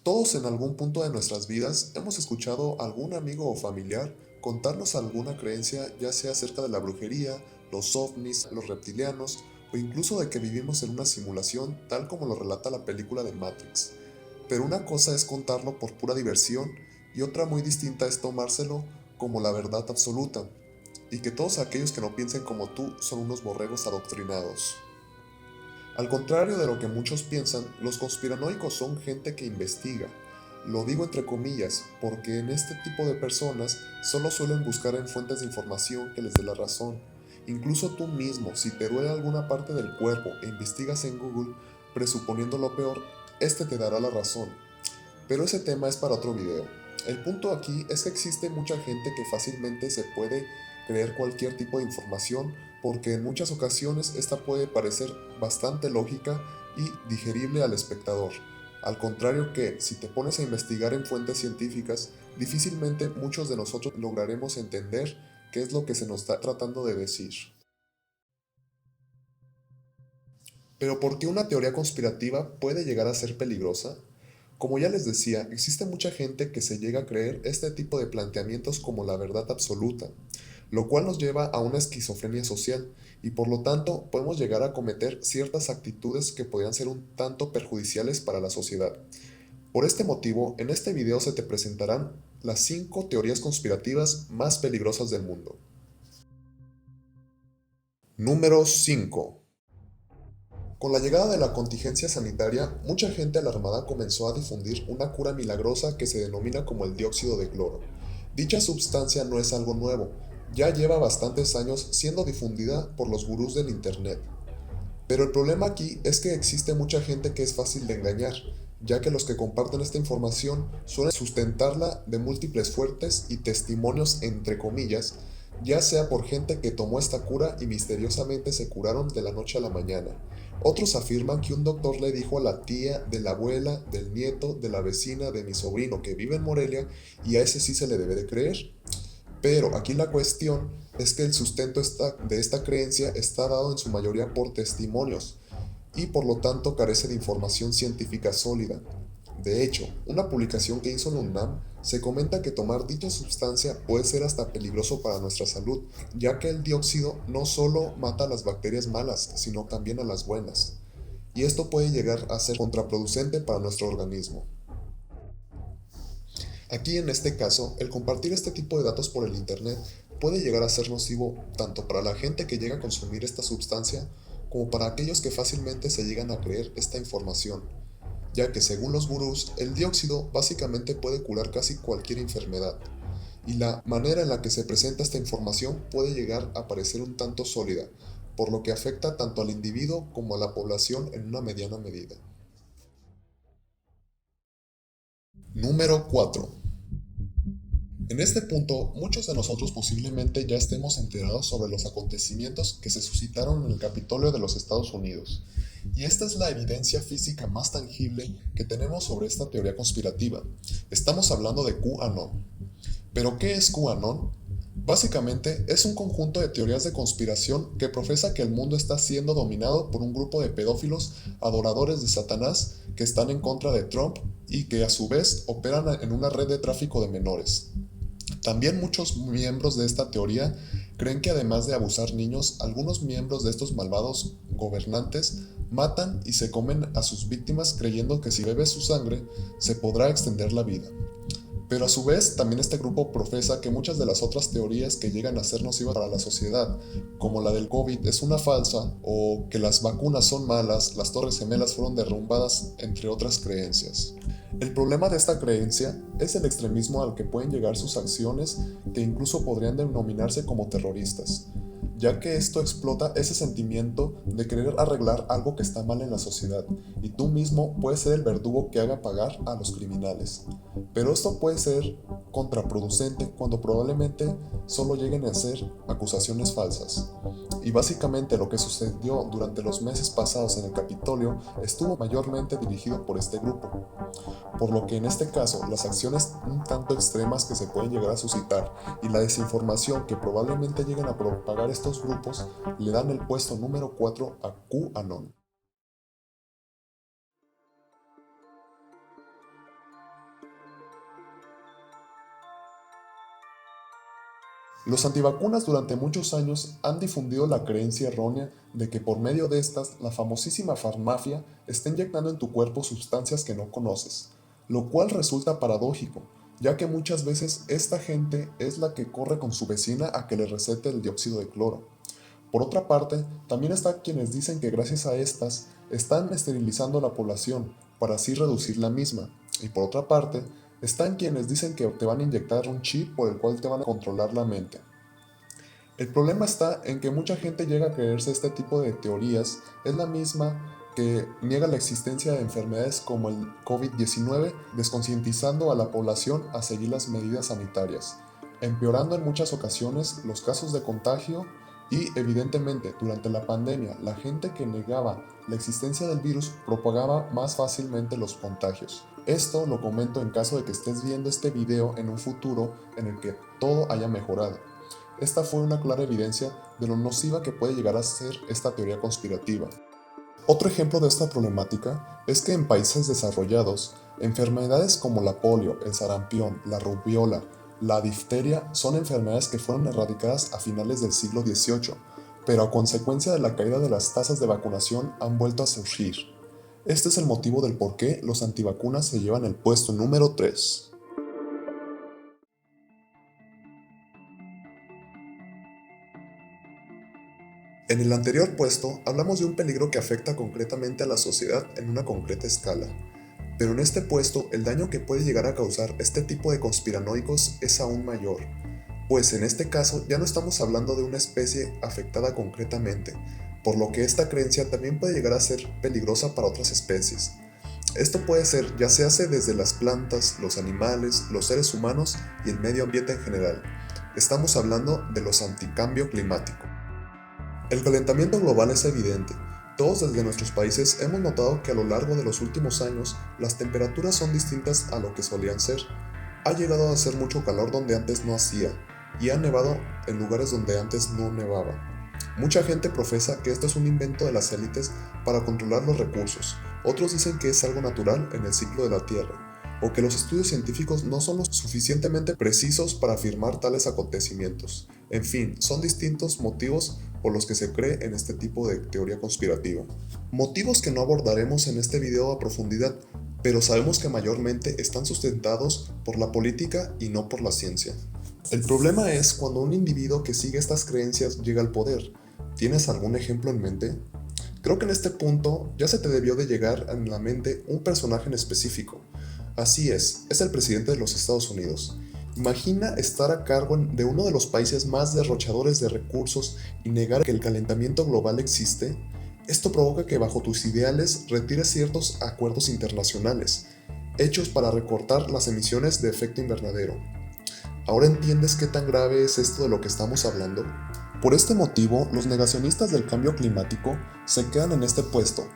Todos en algún punto de nuestras vidas hemos escuchado a algún amigo o familiar contarnos alguna creencia, ya sea acerca de la brujería, los ovnis, los reptilianos o incluso de que vivimos en una simulación tal como lo relata la película de Matrix. Pero una cosa es contarlo por pura diversión y otra muy distinta es tomárselo como la verdad absoluta, y que todos aquellos que no piensen como tú son unos borregos adoctrinados. Al contrario de lo que muchos piensan, los conspiranoicos son gente que investiga. Lo digo entre comillas, porque en este tipo de personas solo suelen buscar en fuentes de información que les dé la razón. Incluso tú mismo, si te duele alguna parte del cuerpo e investigas en Google, presuponiendo lo peor, este te dará la razón. Pero ese tema es para otro video. El punto aquí es que existe mucha gente que fácilmente se puede creer cualquier tipo de información porque en muchas ocasiones esta puede parecer bastante lógica y digerible al espectador. Al contrario que, si te pones a investigar en fuentes científicas, difícilmente muchos de nosotros lograremos entender qué es lo que se nos está tratando de decir. Pero ¿por qué una teoría conspirativa puede llegar a ser peligrosa? Como ya les decía, existe mucha gente que se llega a creer este tipo de planteamientos como la verdad absoluta, lo cual nos lleva a una esquizofrenia social y por lo tanto podemos llegar a cometer ciertas actitudes que podrían ser un tanto perjudiciales para la sociedad. Por este motivo, en este video se te presentarán las 5 teorías conspirativas más peligrosas del mundo. Número 5. Con la llegada de la contingencia sanitaria, mucha gente alarmada comenzó a difundir una cura milagrosa que se denomina como el dióxido de cloro. Dicha sustancia no es algo nuevo, ya lleva bastantes años siendo difundida por los gurús del Internet. Pero el problema aquí es que existe mucha gente que es fácil de engañar, ya que los que comparten esta información suelen sustentarla de múltiples fuertes y testimonios entre comillas, ya sea por gente que tomó esta cura y misteriosamente se curaron de la noche a la mañana. Otros afirman que un doctor le dijo a la tía, de la abuela, del nieto, de la vecina, de mi sobrino que vive en Morelia y a ese sí se le debe de creer. Pero aquí la cuestión es que el sustento de esta creencia está dado en su mayoría por testimonios y por lo tanto carece de información científica sólida. De hecho, una publicación que hizo la UNAM se comenta que tomar dicha sustancia puede ser hasta peligroso para nuestra salud, ya que el dióxido no solo mata a las bacterias malas, sino también a las buenas. Y esto puede llegar a ser contraproducente para nuestro organismo. Aquí en este caso, el compartir este tipo de datos por el Internet puede llegar a ser nocivo tanto para la gente que llega a consumir esta sustancia como para aquellos que fácilmente se llegan a creer esta información, ya que según los gurús, el dióxido básicamente puede curar casi cualquier enfermedad, y la manera en la que se presenta esta información puede llegar a parecer un tanto sólida, por lo que afecta tanto al individuo como a la población en una mediana medida. Número 4. En este punto, muchos de nosotros posiblemente ya estemos enterados sobre los acontecimientos que se suscitaron en el Capitolio de los Estados Unidos. Y esta es la evidencia física más tangible que tenemos sobre esta teoría conspirativa. Estamos hablando de QAnon. ¿Pero qué es QAnon? Básicamente es un conjunto de teorías de conspiración que profesa que el mundo está siendo dominado por un grupo de pedófilos adoradores de Satanás que están en contra de Trump y que a su vez operan en una red de tráfico de menores. También muchos miembros de esta teoría creen que además de abusar niños, algunos miembros de estos malvados gobernantes matan y se comen a sus víctimas creyendo que si bebes su sangre se podrá extender la vida. Pero a su vez, también este grupo profesa que muchas de las otras teorías que llegan a ser nocivas para la sociedad, como la del COVID, es una falsa, o que las vacunas son malas, las torres gemelas fueron derrumbadas, entre otras creencias. El problema de esta creencia es el extremismo al que pueden llegar sus acciones, que incluso podrían denominarse como terroristas, ya que esto explota ese sentimiento de querer arreglar algo que está mal en la sociedad, y tú mismo puedes ser el verdugo que haga pagar a los criminales. Pero esto puede ser contraproducente cuando probablemente solo lleguen a ser acusaciones falsas. Y básicamente lo que sucedió durante los meses pasados en el Capitolio estuvo mayormente dirigido por este grupo, por lo que en este caso las acciones un tanto extremas que se pueden llegar a suscitar y la desinformación que probablemente lleguen a propagar estos grupos le dan el puesto número 4 a QAnon. Los antivacunas durante muchos años han difundido la creencia errónea de que por medio de estas, la famosísima farmacia está inyectando en tu cuerpo sustancias que no conoces, lo cual resulta paradójico, ya que muchas veces esta gente es la que corre con su vecina a que le recete el dióxido de cloro. Por otra parte, también están quienes dicen que gracias a estas están esterilizando a la población para así reducir la misma. Y por otra parte, están quienes dicen que te van a inyectar un chip por el cual te van a controlar la mente. El problema está en que mucha gente llega a creerse este tipo de teorías, es la misma que niega la existencia de enfermedades como el COVID-19, desconcientizando a la población a seguir las medidas sanitarias, empeorando en muchas ocasiones los casos de contagio y evidentemente durante la pandemia la gente que negaba la existencia del virus propagaba más fácilmente los contagios. Esto lo comento en caso de que estés viendo este video en un futuro en el que todo haya mejorado. Esta fue una clara evidencia de lo nociva que puede llegar a ser esta teoría conspirativa. Otro ejemplo de esta problemática es que en países desarrollados, enfermedades como la polio, el sarampión, la rubiola, la difteria son enfermedades que fueron erradicadas a finales del siglo XVIII, pero a consecuencia de la caída de las tasas de vacunación han vuelto a surgir. Este es el motivo del por qué los antivacunas se llevan el puesto número 3. En el anterior puesto hablamos de un peligro que afecta concretamente a la sociedad en una concreta escala, pero en este puesto el daño que puede llegar a causar este tipo de conspiranoicos es aún mayor, pues en este caso ya no estamos hablando de una especie afectada concretamente, por lo que esta creencia también puede llegar a ser peligrosa para otras especies. Esto puede ser ya se hace desde las plantas, los animales, los seres humanos y el medio ambiente en general. Estamos hablando de los anticambio climático. El calentamiento global es evidente. Todos desde nuestros países hemos notado que a lo largo de los últimos años las temperaturas son distintas a lo que solían ser. Ha llegado a hacer mucho calor donde antes no hacía, y ha nevado en lugares donde antes no nevaba. Mucha gente profesa que esto es un invento de las élites para controlar los recursos. Otros dicen que es algo natural en el ciclo de la Tierra, o que los estudios científicos no son lo suficientemente precisos para afirmar tales acontecimientos. En fin, son distintos motivos por los que se cree en este tipo de teoría conspirativa. Motivos que no abordaremos en este video a profundidad, pero sabemos que mayormente están sustentados por la política y no por la ciencia. El problema es cuando un individuo que sigue estas creencias llega al poder. ¿Tienes algún ejemplo en mente? Creo que en este punto ya se te debió de llegar en la mente un personaje en específico. Así es el presidente de los Estados Unidos. Imagina estar a cargo de uno de los países más derrochadores de recursos y negar que el calentamiento global existe. Esto provoca que bajo tus ideales retires ciertos acuerdos internacionales, hechos para recortar las emisiones de efecto invernadero. ¿Ahora entiendes qué tan grave es esto de lo que estamos hablando? Por este motivo, los negacionistas del cambio climático se quedan en este puesto,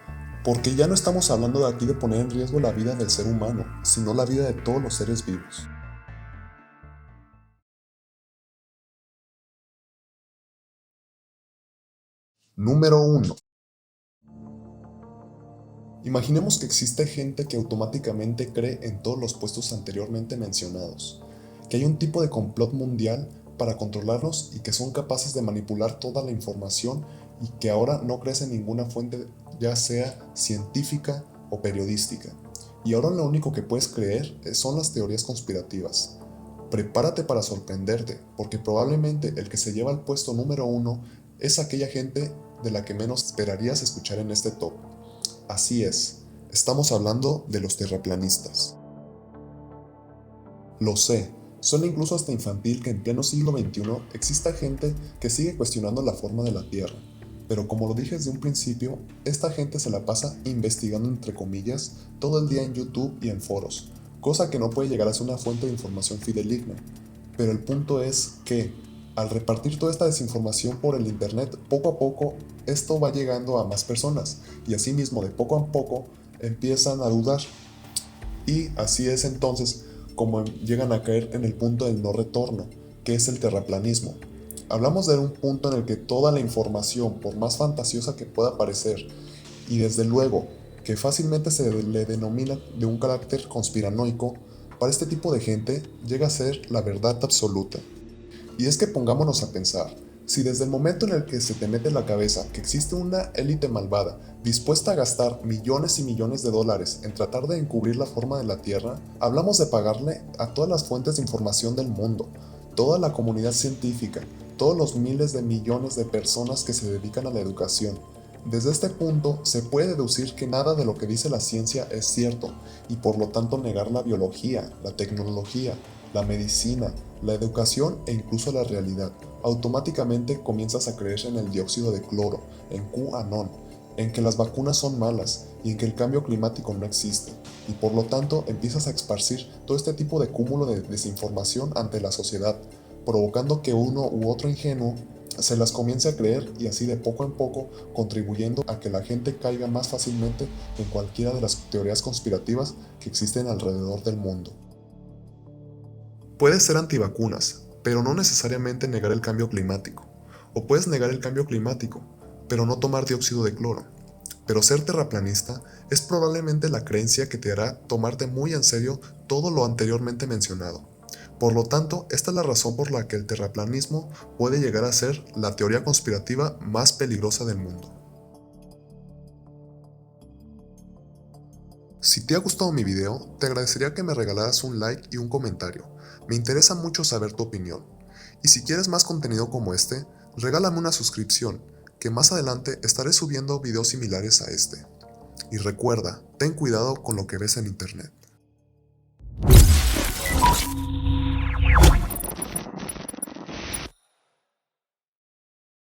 porque ya no estamos hablando de aquí de poner en riesgo la vida del ser humano, sino la vida de todos los seres vivos. Número 1. Imaginemos que existe gente que automáticamente cree en todos los puestos anteriormente mencionados, que hay un tipo de complot mundial para controlarnos y que son capaces de manipular toda la información y que ahora no crees en ninguna fuente, ya sea científica o periodística. Y ahora lo único que puedes creer son las teorías conspirativas. Prepárate para sorprenderte, porque probablemente el que se lleva el puesto número 1 es aquella gente de la que menos esperarías escuchar en este top. Así es, estamos hablando de los terraplanistas. Lo sé, suena incluso hasta infantil que en pleno siglo XXI exista gente que sigue cuestionando la forma de la Tierra, pero como lo dije desde un principio, esta gente se la pasa investigando entre comillas todo el día en YouTube y en foros, cosa que no puede llegar a ser una fuente de información fidedigna. Pero el punto es que, al repartir toda esta desinformación por el internet, poco a poco esto va llegando a más personas y asimismo de poco a poco empiezan a dudar. Y así es entonces como llegan a caer en el punto del no retorno, que es el terraplanismo. Hablamos de un punto en el que toda la información, por más fantasiosa que pueda parecer, y desde luego que fácilmente se le denomina de un carácter conspiranoico, para este tipo de gente llega a ser la verdad absoluta. Y es que pongámonos a pensar, si desde el momento en el que se te mete en la cabeza que existe una élite malvada dispuesta a gastar millones y millones de dólares en tratar de encubrir la forma de la Tierra, hablamos de pagarle a todas las fuentes de información del mundo, toda la comunidad científica, todos los miles de millones de personas que se dedican a la educación. Desde este punto se puede deducir que nada de lo que dice la ciencia es cierto y por lo tanto negar la biología, la tecnología, la medicina, la educación e incluso la realidad. Automáticamente comienzas a creer en el dióxido de cloro, en QAnon, en que las vacunas son malas y en que el cambio climático no existe, y por lo tanto empiezas a esparcir todo este tipo de cúmulo de desinformación ante la sociedad, provocando que uno u otro ingenuo se las comience a creer y así de poco en poco contribuyendo a que la gente caiga más fácilmente en cualquiera de las teorías conspirativas que existen alrededor del mundo. Puedes ser antivacunas, pero no necesariamente negar el cambio climático. O puedes negar el cambio climático, pero no tomar dióxido de cloro. Pero ser terraplanista es probablemente la creencia que te hará tomarte muy en serio todo lo anteriormente mencionado. Por lo tanto, esta es la razón por la que el terraplanismo puede llegar a ser la teoría conspirativa más peligrosa del mundo. Si te ha gustado mi video, te agradecería que me regalaras un like y un comentario. Me interesa mucho saber tu opinión. Y si quieres más contenido como este, regálame una suscripción, que más adelante estaré subiendo videos similares a este. Y recuerda, ten cuidado con lo que ves en internet.